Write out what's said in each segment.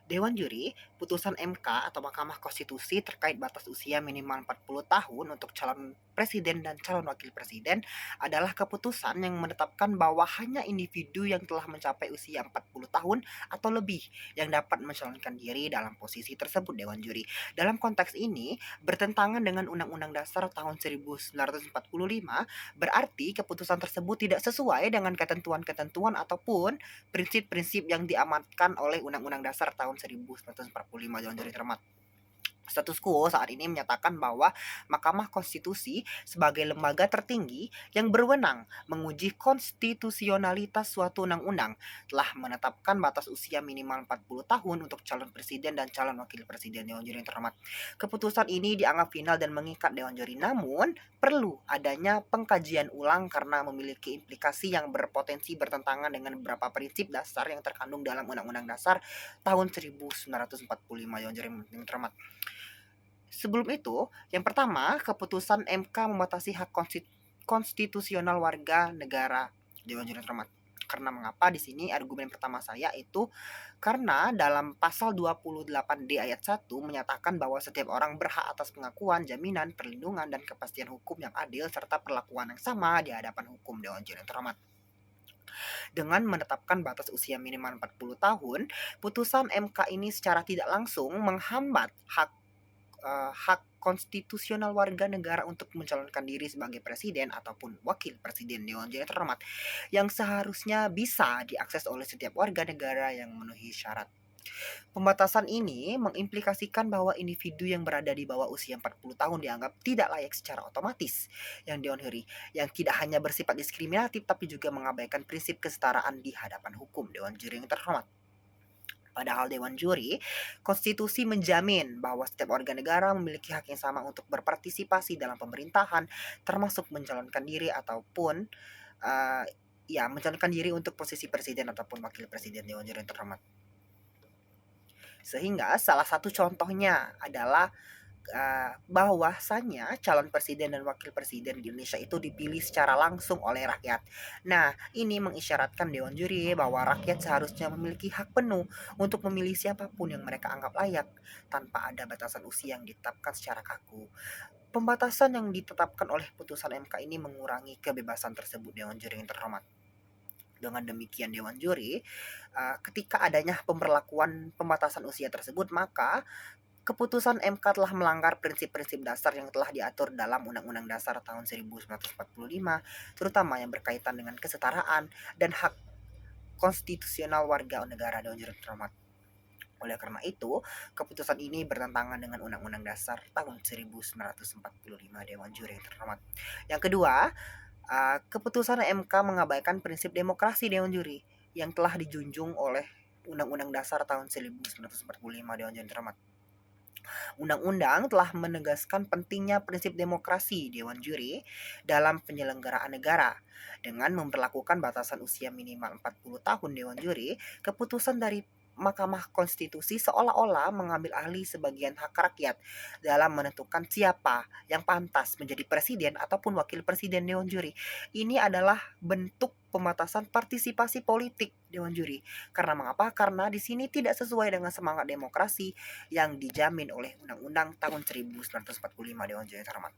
Dewan Juri, putusan MK atau Mahkamah Konstitusi terkait batas usia minimal 40 tahun untuk calon presiden dan calon wakil presiden adalah keputusan yang menetapkan bahwa hanya individu yang telah mencapai usia 40 tahun atau lebih yang dapat mencalonkan diri dalam posisi tersebut Dewan Juri. Dalam konteks ini, bertentangan dengan Undang-Undang Dasar tahun 1945, berarti keputusan tersebut tidak sesuai dengan ketentuan-ketentuan ataupun prinsip-prinsip yang diamatkan oleh Undang-Undang Dasar tahun 1945 Dewan Juri Terhormat. Status quo saat ini menyatakan bahwa Mahkamah Konstitusi sebagai lembaga tertinggi yang berwenang menguji konstitusionalitas suatu undang-undang telah menetapkan batas usia minimal 40 tahun untuk calon presiden dan calon wakil presiden Dewan Juri yang terhormat. Keputusan ini dianggap final dan mengikat Dewan Juri, namun perlu adanya pengkajian ulang karena memiliki implikasi yang berpotensi bertentangan dengan beberapa prinsip dasar yang terkandung dalam Undang-Undang Dasar tahun 1945 Dewan Juri yang terhormat. Sebelum itu, yang pertama, keputusan MK membatasi hak konstitusional warga negara Dewan Juri Terhormat. Karena mengapa di sini argumen pertama saya itu karena dalam pasal 28D ayat 1 menyatakan bahwa setiap orang berhak atas pengakuan, jaminan, perlindungan, dan kepastian hukum yang adil serta perlakuan yang sama di hadapan hukum Dewan Juri Terhormat. Dengan menetapkan batas usia minimal 40 tahun, putusan MK ini secara tidak langsung menghambat hak konstitusional warga negara untuk mencalonkan diri sebagai presiden ataupun wakil presiden Dewan Juri Terhormat yang seharusnya bisa diakses oleh setiap warga negara yang memenuhi syarat. Pembatasan ini mengimplikasikan bahwa individu yang berada di bawah usia 40 tahun dianggap tidak layak secara otomatis yang Dewan Juri, yang tidak hanya bersifat diskriminatif tapi juga mengabaikan prinsip kesetaraan di hadapan hukum Dewan Juri yang terhormat. Padahal Dewan Juri, konstitusi menjamin bahwa setiap warga negara memiliki hak yang sama untuk berpartisipasi dalam pemerintahan, termasuk mencalonkan diri ataupun uh, mencalonkan diri untuk posisi presiden ataupun wakil presiden Dewan Juri yang terhormat. Sehingga salah satu contohnya adalah bahwasanya calon presiden dan wakil presiden di Indonesia itu dipilih secara langsung oleh rakyat. Nah, ini mengisyaratkan Dewan Juri bahwa rakyat seharusnya memiliki hak penuh untuk memilih siapapun yang mereka anggap layak tanpa ada batasan usia yang ditetapkan secara kaku. Pembatasan yang ditetapkan oleh putusan MK ini mengurangi kebebasan tersebut Dewan Juri yang terhormat. Dengan demikian Dewan Juri, ketika adanya pemberlakuan pembatasan usia tersebut, maka keputusan MK telah melanggar prinsip-prinsip dasar yang telah diatur dalam Undang-Undang Dasar tahun 1945, terutama yang berkaitan dengan kesetaraan dan hak konstitusional warga negara Dewan Juri Terhormat. Oleh karena itu, keputusan ini bertentangan dengan Undang-Undang Dasar tahun 1945 Dewan Juri Terhormat. Yang kedua, keputusan MK mengabaikan prinsip demokrasi Dewan Juri yang telah dijunjung oleh Undang-Undang Dasar tahun 1945 Dewan Juri Terhormat. Undang-undang telah menegaskan pentingnya prinsip demokrasi Dewan Juri dalam penyelenggaraan negara. Dengan memperlakukan batasan usia minimal 40 tahun Dewan Juri, keputusan dari Mahkamah Konstitusi seolah-olah mengambil alih sebagian hak rakyat dalam menentukan siapa yang pantas menjadi presiden ataupun wakil presiden Dewan Juri. Ini adalah bentuk pembatasan partisipasi politik Dewan Juri. Karena mengapa? Karena di sini tidak sesuai dengan semangat demokrasi yang dijamin oleh Undang-Undang tahun 1945 Dewan Juri Terhormat.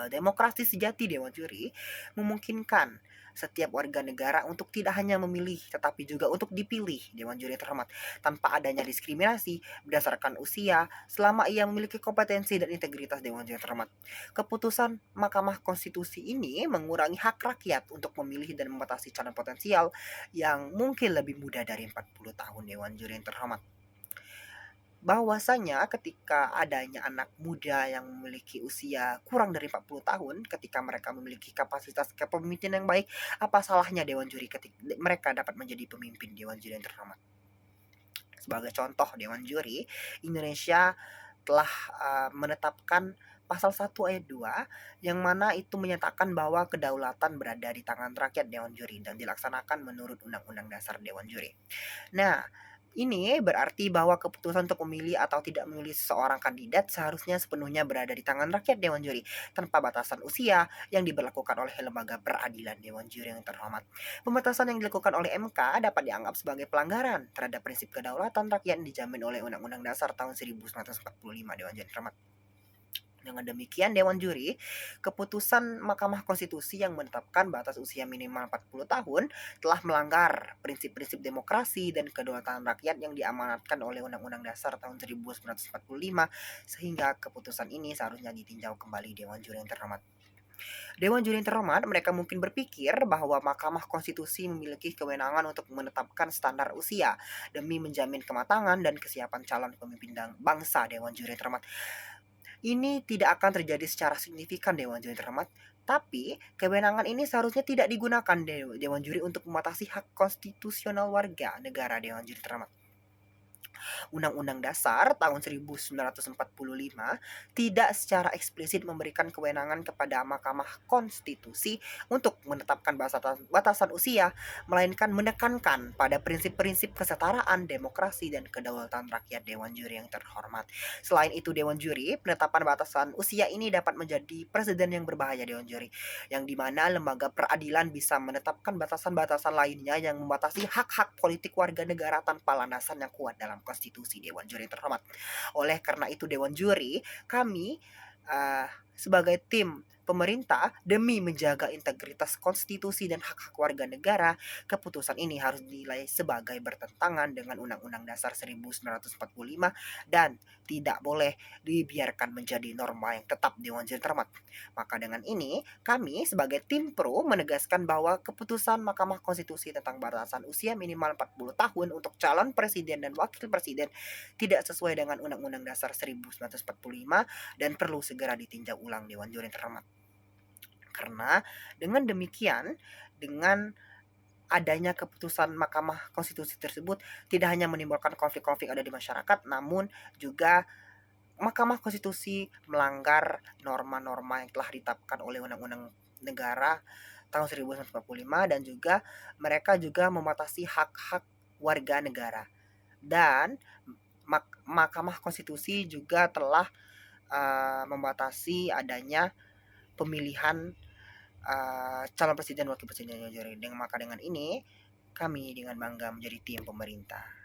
Demokrasi sejati Dewan Juri memungkinkan setiap warga negara untuk tidak hanya memilih tetapi juga untuk dipilih Dewan Juri Terhormat tanpa adanya diskriminasi berdasarkan usia selama ia memiliki kompetensi dan integritas Dewan Juri Terhormat. Keputusan Mahkamah Konstitusi ini mengurangi hak rakyat untuk memilih dan membatasi calon potensial yang mungkin lebih muda dari 40 tahun Dewan Juri Terhormat. Bahwasanya ketika adanya anak muda yang memiliki usia kurang dari 40 tahun, ketika mereka memiliki kapasitas kepemimpinan yang baik, apa salahnya Dewan Juri ketika mereka dapat menjadi pemimpin Dewan Juri yang terhormat? Sebagai contoh, Dewan Juri Indonesia telah menetapkan pasal 1 ayat 2 yang mana itu menyatakan bahwa kedaulatan berada di tangan rakyat Dewan Juri dan dilaksanakan menurut Undang-Undang Dasar Dewan Juri. Nah, Ini berarti bahwa keputusan untuk memilih atau tidak memilih seseorang kandidat seharusnya sepenuhnya berada di tangan rakyat Dewan Juri, tanpa batasan usia yang diberlakukan oleh lembaga peradilan Dewan Juri yang terhormat. Pembatasan yang dilakukan oleh MK dapat dianggap sebagai pelanggaran terhadap prinsip kedaulatan rakyat yang dijamin oleh Undang-Undang Dasar tahun 1945 Dewan Juri terhormat. Dengan demikian, Dewan Juri, keputusan Mahkamah Konstitusi yang menetapkan batas usia minimal 40 tahun telah melanggar prinsip-prinsip demokrasi dan kedaulatan rakyat yang diamanatkan oleh Undang-Undang Dasar tahun 1945, sehingga keputusan ini seharusnya ditinjau kembali Dewan Juri yang terhormat. Dewan Juri yang terhormat, mereka mungkin berpikir bahwa Mahkamah Konstitusi memiliki kewenangan untuk menetapkan standar usia demi menjamin kematangan dan kesiapan calon pemimpin bangsa. Dewan Juri yang terhormat, ini tidak akan terjadi secara signifikan Dewan Juri terhormat, tapi kewenangan ini seharusnya tidak digunakan Dewan Juri untuk membatasi hak konstitusional warga negara. Dewan Juri terhormat, Undang-Undang Dasar tahun 1945 tidak secara eksplisit memberikan kewenangan kepada Mahkamah Konstitusi untuk menetapkan batasan usia, melainkan menekankan pada prinsip-prinsip kesetaraan, demokrasi, dan kedaulatan rakyat. Dewan Juri yang terhormat, selain itu Dewan Juri, penetapan batasan usia ini dapat menjadi presiden yang berbahaya Dewan Juri, yang dimana lembaga peradilan bisa menetapkan batasan-batasan lainnya yang membatasi hak-hak politik warga negara tanpa landasan yang kuat dalam konstitusi. Dewan Juri terhormat, oleh karena itu Dewan Juri, kami sebagai tim pemerintah, demi menjaga integritas konstitusi dan hak-hak warga negara, keputusan ini harus dinilai sebagai bertentangan dengan Undang-Undang Dasar 1945 dan tidak boleh dibiarkan menjadi norma yang tetap. Dewan Juri terhormat, maka dengan ini kami sebagai tim pro menegaskan bahwa keputusan Mahkamah Konstitusi tentang batasan usia minimal 40 tahun untuk calon presiden dan wakil presiden tidak sesuai dengan Undang-Undang Dasar 1945 dan perlu segera ditinjau ulang Dewan Juri terhormat. Karena dengan demikian, dengan adanya keputusan Mahkamah Konstitusi tersebut tidak hanya menimbulkan konflik-konflik ada di masyarakat, namun juga Mahkamah Konstitusi melanggar norma-norma yang telah ditetapkan oleh Undang-Undang Negara tahun 1945 dan juga mereka juga membatasi hak-hak warga negara. Dan Mahkamah Konstitusi juga telah membatasi adanya pemilihan calon presiden wakil presiden. Dengan maka dengan ini kami dengan bangga menjadi tim pemerintah.